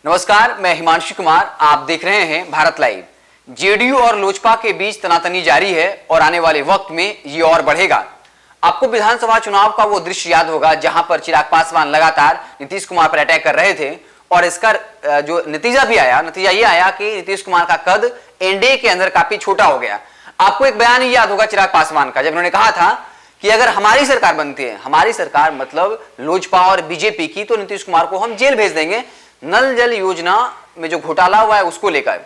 नमस्कार, मैं हिमांशु कुमार। आप देख रहे हैं भारत लाइव। जेडीयू और लोजपा के बीच तनातनी जारी है और आने वाले वक्त में ये और बढ़ेगा। आपको विधानसभा चुनाव का वो दृश्य याद होगा जहां पर चिराग पासवान लगातार नीतीश कुमार पर अटैक कर रहे थे और इसका जो नतीजा ये आया कि नीतीश कुमार का कद एनडीए के अंदर काफी छोटा हो गया। आपको एक बयान याद होगा चिराग पासवान का, जब उन्होंने कहा था कि अगर हमारी सरकार बनती है, हमारी सरकार मतलब लोजपा और बीजेपी की, तो नीतीश कुमार को हम जेल भेज देंगे। नल जल योजना में जो घोटाला हुआ है उसको लेकर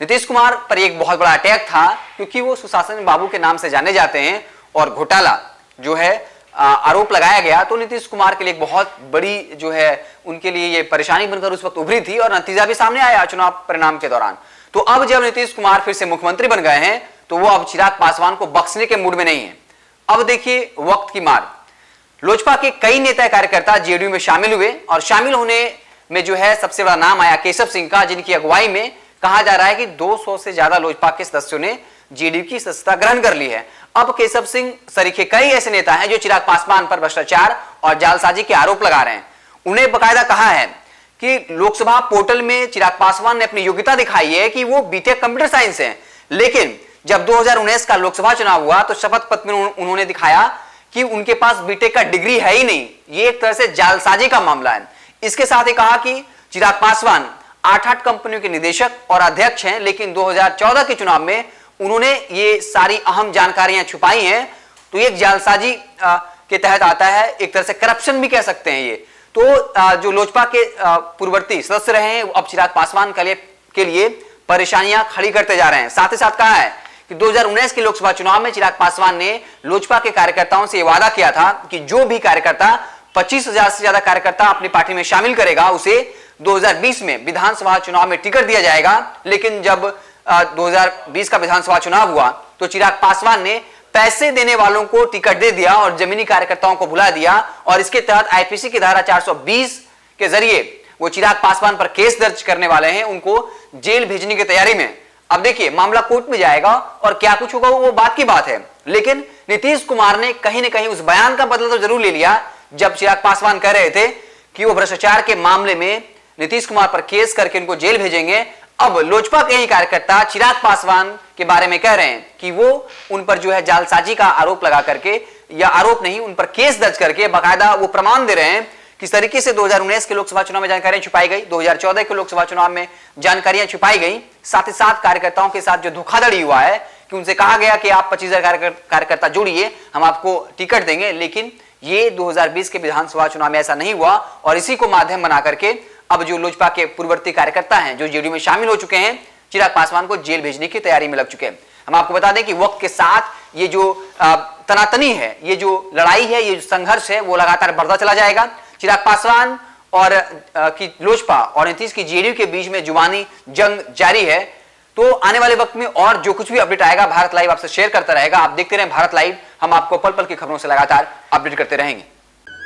नीतीश कुमार पर एक बहुत बड़ा अटैक था, क्योंकि वो सुशासन बाबू के नाम से जाने जाते हैं और घोटाला जो है आरोप लगाया गया तो नीतीश कुमार के लिए एक बहुत बड़ी जो है उनके लिए ये परेशानी बनकर उस वक्त उभरी थी और नतीजा भी सामने आया चुनाव परिणाम के दौरान। तो अब जब नीतीश कुमार फिर से मुख्यमंत्री बन गए हैं तो वो अब चिराग पासवान को बख्शने के मूड में नहीं है। अब देखिए वक्त की मार। लोजपा के कई नेता कार्यकर्ता जेडीयू में शामिल हुए और शामिल होने में जो है सबसे बड़ा नाम आया केशव सिंह का, जिनकी अगुवाई में कहा जा रहा है कि 200 से ज्यादा लोजपा के सदस्यों ने जेडीयू की सदस्यता ग्रहण कर ली है। अब केशव सिंह सरीखे कई ऐसे नेता हैं जो चिराग पासवान पर भ्रष्टाचार और जालसाजी के आरोप लगा रहे हैं। उन्हें बकायदा कहा है कि लोकसभा पोर्टल में चिराग पासवान ने अपनी योग्यता दिखाई है कि वो बीटेक कंप्यूटर साइंस है, लेकिन जब 2019 का लोकसभा चुनाव हुआ तो शपथ पत्र में उन्होंने दिखाया कि उनके पास बीटेक का डिग्री है ही नहीं। ये एक तरह से जालसाजी का मामला है। इसके साथ ही कहा कि चिराग पासवान 8 कंपनियों के निदेशक और अध्यक्ष हैं, लेकिन 2014 के चुनाव में उन्होंने ये सारी अहम जानकारियां छुपाई हैं। तो ये जालसाजी के तहत आता है, एक तरह से करप्शन भी कह सकते हैं ये। तो जो लोजपा के पूर्ववर्ती सदस्य रहे हैं अब चिराग पासवान के लिए परेशानियां खड़ी करते जा रहे हैं। साथ ही साथ कहा है कि 2019 के लोकसभा चुनाव में चिराग पासवान ने लोजपा के कार्यकर्ताओं से वादा किया था कि जो भी कार्यकर्ता 25,000 से ज्यादा कार्यकर्ता अपनी पार्टी में शामिल करेगा उसे 2020 में विधानसभा चुनाव में टिकट दिया जाएगा। लेकिन जब 2020 का विधानसभा चुनाव हुआ तो चिराग पासवान ने पैसे देने वालों को टिकट दे दिया और जमीनी कार्यकर्ताओं को भुला दिया और इसके तहत आईपीसी की धारा 420 के जरिए वो चिराग पासवान पर केस दर्ज करने वाले हैं, उनको जेल भेजने की तैयारी में। अब देखिए मामला कोर्ट में जाएगा और क्या कुछ होगा वो बात की बात है, लेकिन नीतीश कुमार ने कहीं ना कहीं उस बयान का बदला तो जरूर ले लिया जब चिराग पासवान कह रहे थे कि वो भ्रष्टाचार के मामले में नीतीश कुमार पर केस करके उनको जेल भेजेंगे। अब लोजपा के ही कार्यकर्ता चिराग पासवान के बारे में कह रहे हैं कि वो उन पर जो है जालसाजी का आरोप लगा करके, या आरोप नहीं, उन पर केस दर्ज करके बाकायदा वो प्रमाण दे रहे हैं किस तरीके से 2019 के लोकसभा चुनाव में जानकारियां छुपाई गई, 2014 के लोकसभा चुनाव में जानकारियां छुपाई गई। साथ ही साथ कार्यकर्ताओं के साथ जो धोखाधड़ी हुआ है कि उनसे कहा गया कि आप 25,000 कार्यकर्ता जोड़िए, हम आपको टिकट देंगे, लेकिन ये 2020 के विधानसभा चुनाव में ऐसा नहीं हुआ और इसी को माध्यम बना करके अब जो लोजपा के पूर्ववर्ती कार्यकर्ता हैं जो जेडीयू में शामिल हो चुके हैं, चिराग पासवान को जेल भेजने की तैयारी में लग चुके हैं। हम आपको बता दें कि वक्त के साथ ये जो तनातनी है, ये जो लड़ाई है, ये जो संघर्ष है वो लगातार बढ़ता चला जाएगा। चिराग पासवान और की लोजपा और नीतीश की जेडीयू के बीच में जुबानी जंग जारी है। तो आने वाले वक्त में और जो कुछ भी अपडेट आएगा भारत लाइव आपसे शेयर करता रहेगा। आप देखते रहें भारत लाइव, हम आपको पल पल की खबरों से लगातार अपडेट करते रहेंगे।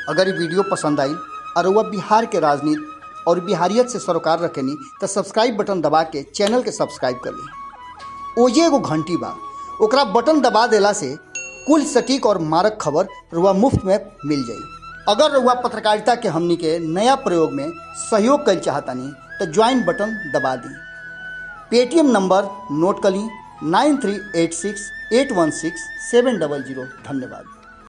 अगर ये वीडियो पसंद आई और वह बिहार के राजनीति और बिहारियत से सरोकार रखेनी तो सब्सक्राइब बटन दबा के चैनल के सब्सक्राइब कर ली। ओजे एगो घंटी बा, ओकरा बटन दबा देला से कुल सटीक और मारक खबर रुआ मुफ्त में मिल जाई। अगर रुआ पत्रकारिता के हमनी के नया प्रयोग में सहयोग कर चाहतानी तो ज्वाइन बटन दबा दी। पेटीएम नंबर नोट कर ली 9386816700। धन्यवाद।